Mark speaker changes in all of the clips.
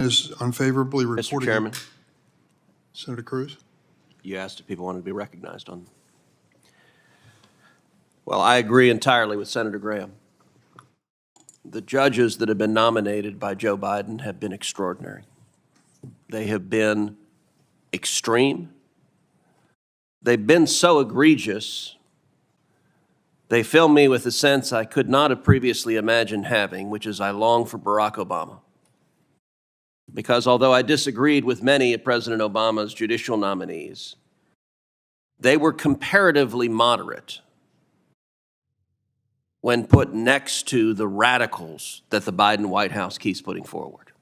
Speaker 1: is unfavorably
Speaker 2: Mr.
Speaker 1: reported.
Speaker 2: Chairman,
Speaker 1: Senator Cruz.
Speaker 2: you asked if people wanted to be recognized on. Well, I agree entirely with Senator Graham. The judges that have been nominated by Joe Biden have been extraordinary. They have been extreme. They've been so egregious, they fill me with a sense I could not have previously imagined having, which is I long for Barack Obama. Because although I disagreed with many of President Obama's judicial nominees, they were comparatively moderate when put next to the radicals that the Biden White House keeps putting forward.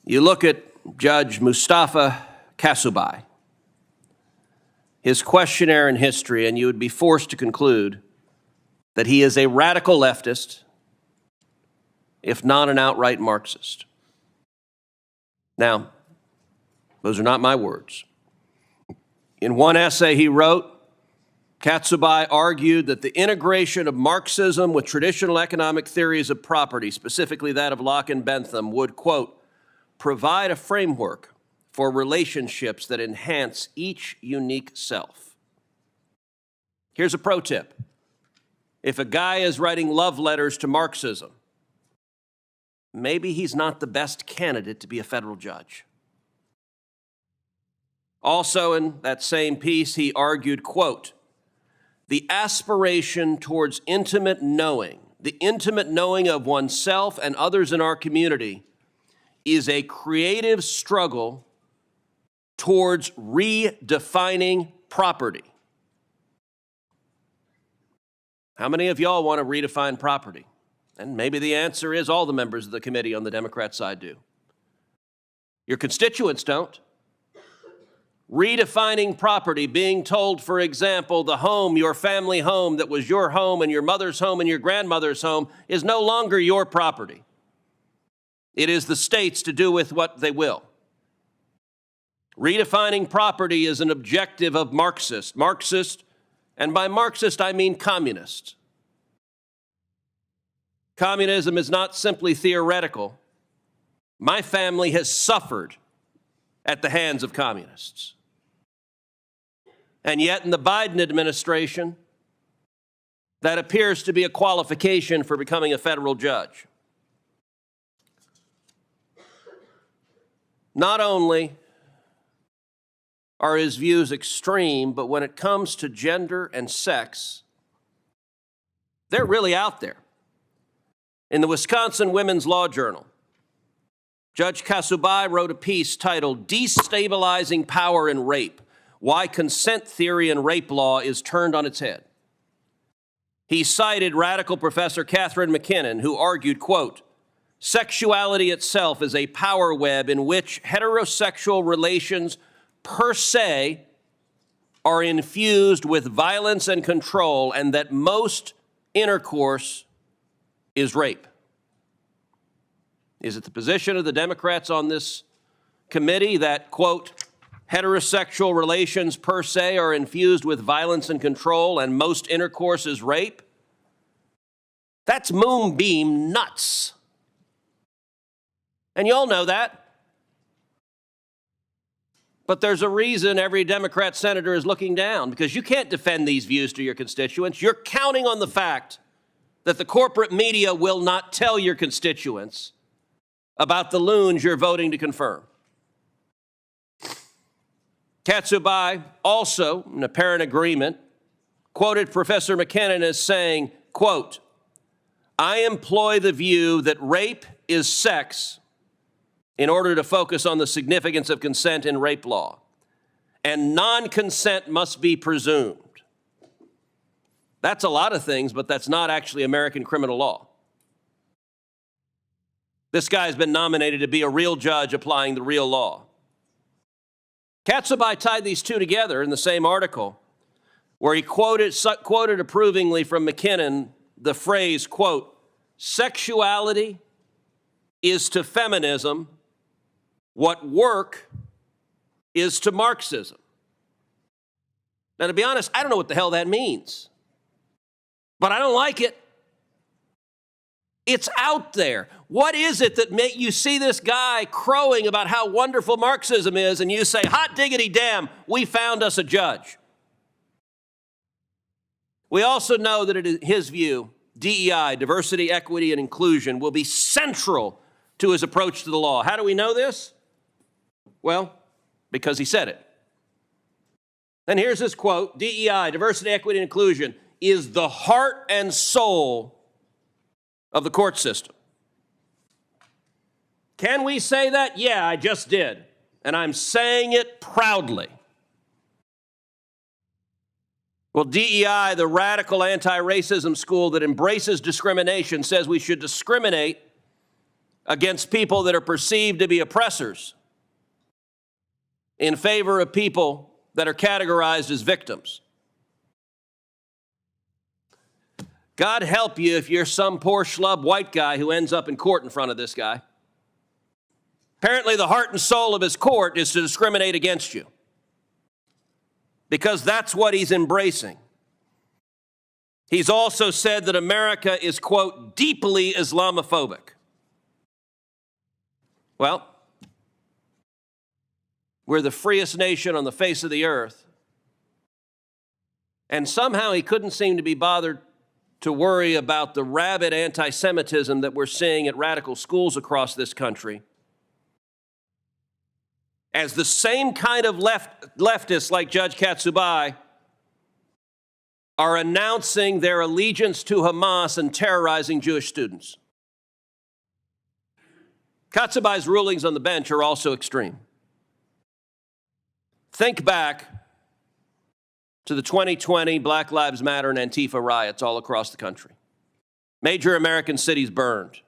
Speaker 2: You look at Judge Mustafa Kasubai, his questionnaire and history, and you would be forced to conclude that he is a radical leftist, if not an outright Marxist. Now, those are not my words. In one essay he wrote, Kasubai argued that the integration of Marxism with traditional economic theories of property, specifically that of Locke and Bentham, would, quote, provide a framework for relationships that enhance each unique self. Here's a pro tip. If a guy is writing love letters to Marxism, maybe he's not the best candidate to be a federal judge. Also in that same piece, he argued, quote, the aspiration towards intimate knowing, the intimate knowing of oneself and others in our community, is a creative struggle towards redefining property. How many of y'all want to redefine property? And maybe the answer is all the members of the committee on the Democrat side do. Your constituents don't. Redefining property, being told, for example, the home, your family home that was your home and your mother's home and your grandmother's home is no longer your property. It is the state's to do with what they will. Redefining property is an objective of Marxists. And by Marxist I mean communist. Communism is not simply theoretical. My family has suffered at the hands of communists. And yet in the Biden administration, that appears to be a qualification for becoming a federal judge. Not only are his views extreme, but when it comes to gender and sex, they're really out there. In the Wisconsin Women's Law Journal, Judge Kasubai wrote a piece titled, Destabilizing Power in Rape, Why Consent Theory in Rape Law is Turned on Its Head. He cited radical Professor Catherine McKinnon, who argued, quote, sexuality itself is a power web in which heterosexual relations per se are infused with violence and control, and that most intercourse is rape. Is it the position of the Democrats on this committee that, quote, heterosexual relations per se are infused with violence and control and most intercourse is rape? That's moonbeam nuts. And you all know that. But there's a reason every Democrat senator is looking down, because you can't defend these views to your constituents. You're counting on the fact that the corporate media will not tell your constituents about the loons you're voting to confirm. Kasubai, also in apparent agreement, quoted Professor McKinnon as saying, quote, I employ the view that rape is sex in order to focus on the significance of consent in rape law, and non-consent must be presumed. That's a lot of things, but that's not actually American criminal law. This guy's been nominated to be a real judge applying the real law. Kasubai tied these two together in the same article, where he quoted approvingly from McKinnon the phrase, quote, sexuality is to feminism what work is to Marxism. Now, to be honest, I don't know what the hell that means, but I don't like it. It's out there. What is it that you see this guy crowing about how wonderful Marxism is, and you say, hot diggity damn, we found us a judge? We also know that in his view, DEI, diversity, equity, and inclusion, will be central to his approach to the law. How do we know this? Well, because he said it. And here's his quote: DEI, diversity, equity, and inclusion, is the heart and soul of the court system. Can we say that? Yeah, I just did. And I'm saying it proudly. Well, DEI, the radical anti-racism school that embraces discrimination, says we should discriminate against people that are perceived to be oppressors in favor of people that are categorized as victims. God help you if you're some poor schlub white guy who ends up in court in front of this guy. Apparently, the heart and soul of his court is to discriminate against you, because that's what he's embracing. He's also said that America is, quote, deeply Islamophobic. Well, we're the freest nation on the face of the earth, and somehow he couldn't seem to be bothered to worry about the rabid anti-Semitism that we're seeing at radical schools across this country, as the same kind of leftists like Judge Katsubai are announcing their allegiance to Hamas and terrorizing Jewish students. Katsubai's rulings on the bench are also extreme. Think back to the 2020 Black Lives Matter and Antifa riots all across the country. Major American cities burned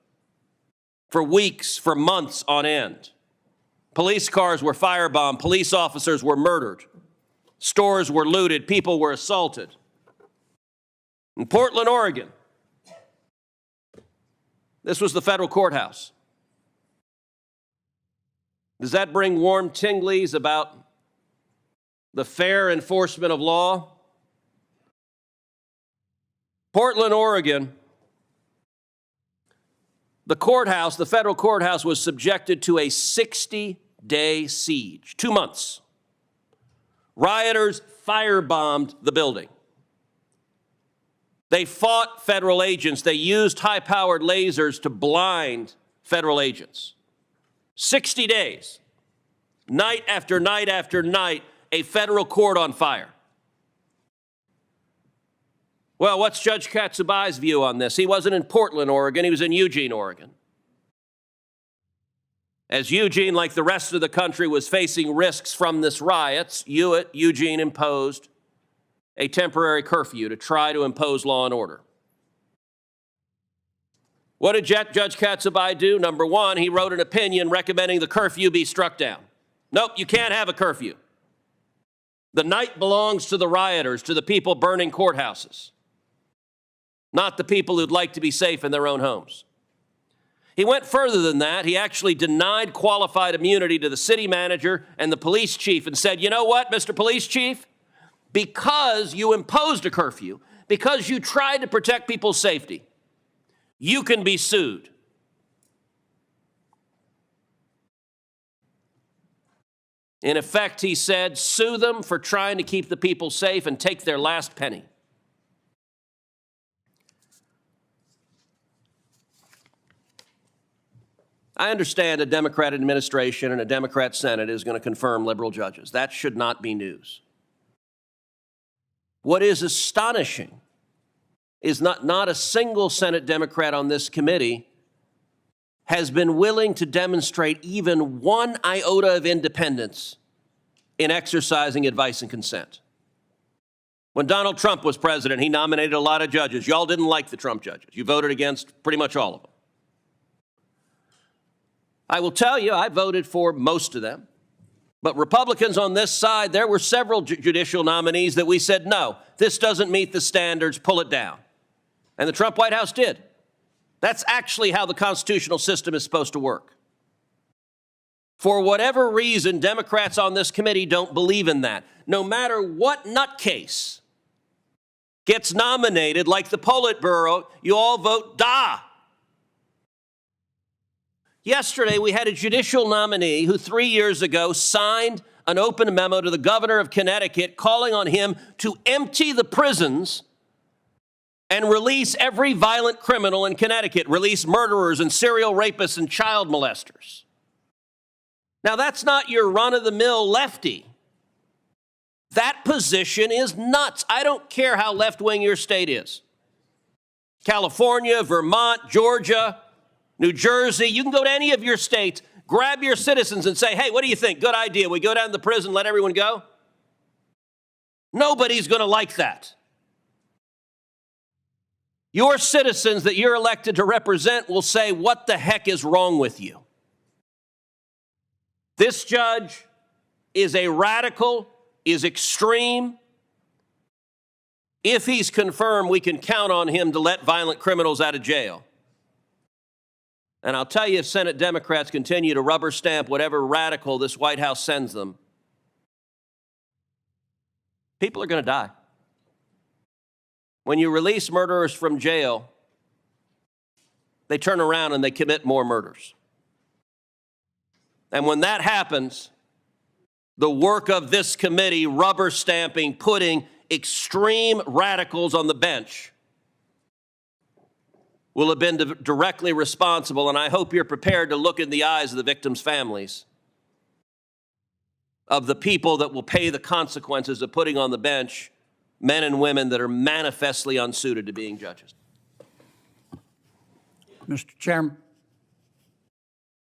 Speaker 2: for weeks, for months on end. Police cars were firebombed, police officers were murdered, stores were looted, people were assaulted. In Portland, Oregon, this was the federal courthouse. Does that bring warm tinglies about the fair enforcement of law? Portland, Oregon, the courthouse, the federal courthouse, was subjected to a 60-day siege, 2 months. Rioters firebombed the building. They fought federal agents. They used high-powered lasers to blind federal agents. 60 days, night after night after night, a federal court on fire. Well, what's Judge Katsubai's view on this? He wasn't in Portland, Oregon. He was in Eugene, Oregon. As Eugene, like the rest of the country, was facing risks from this riots, Eugene imposed a temporary curfew to try to impose law and order. What did Judge Katsubai do? Number one, he wrote an opinion recommending the curfew be struck down. Nope, you can't have a curfew. The night belongs to the rioters, to the people burning courthouses, not the people who'd like to be safe in their own homes. He went further than that. He actually denied qualified immunity to the city manager and the police chief and said, you know what, Mr. Police Chief? Because you imposed a curfew, because you tried to protect people's safety, you can be sued. In effect, he said, sue them for trying to keep the people safe and take their last penny. I understand a Democrat administration and a Democrat Senate is going to confirm liberal judges. That should not be news. What is astonishing is not a single Senate Democrat on this committee has been willing to demonstrate even one iota of independence in exercising advice and consent. When Donald Trump was president, he nominated a lot of judges. Y'all didn't like the Trump judges. You voted against pretty much all of them. I will tell you, I voted for most of them. But Republicans on this side, there were several judicial nominees that we said, no, this doesn't meet the standards, pull it down. And the Trump White House did. That's actually how the constitutional system is supposed to work. For whatever reason, Democrats on this committee don't believe in that. No matter what nutcase gets nominated, like the Politburo, you all vote da. Yesterday, we had a judicial nominee who 3 years ago signed an open memo to the governor of Connecticut calling on him to empty the prisons and release every violent criminal in Connecticut, release murderers and serial rapists and child molesters. Now, that's not your run-of-the-mill lefty. That position is nuts. I don't care how left-wing your state is. California, Vermont, Georgia, New Jersey, you can go to any of your states, grab your citizens and say, hey, what do you think? Good idea. We go down to the prison, let everyone go? Nobody's going to like that. Your citizens that you're elected to represent will say, what the heck is wrong with you? This judge is a radical, is extreme. If he's confirmed, we can count on him to let violent criminals out of jail. And I'll tell you, if Senate Democrats continue to rubber stamp whatever radical this White House sends them, people are going to die. When you release murderers from jail, they turn around and they commit more murders. And when that happens, the work of this committee, rubber stamping, putting extreme radicals on the bench, will have been directly responsible, and I hope you're prepared to look in the eyes of the victims' families, of the people that will pay the consequences of putting on the bench men and women that are manifestly unsuited to being judges.
Speaker 3: Mr. Chairman.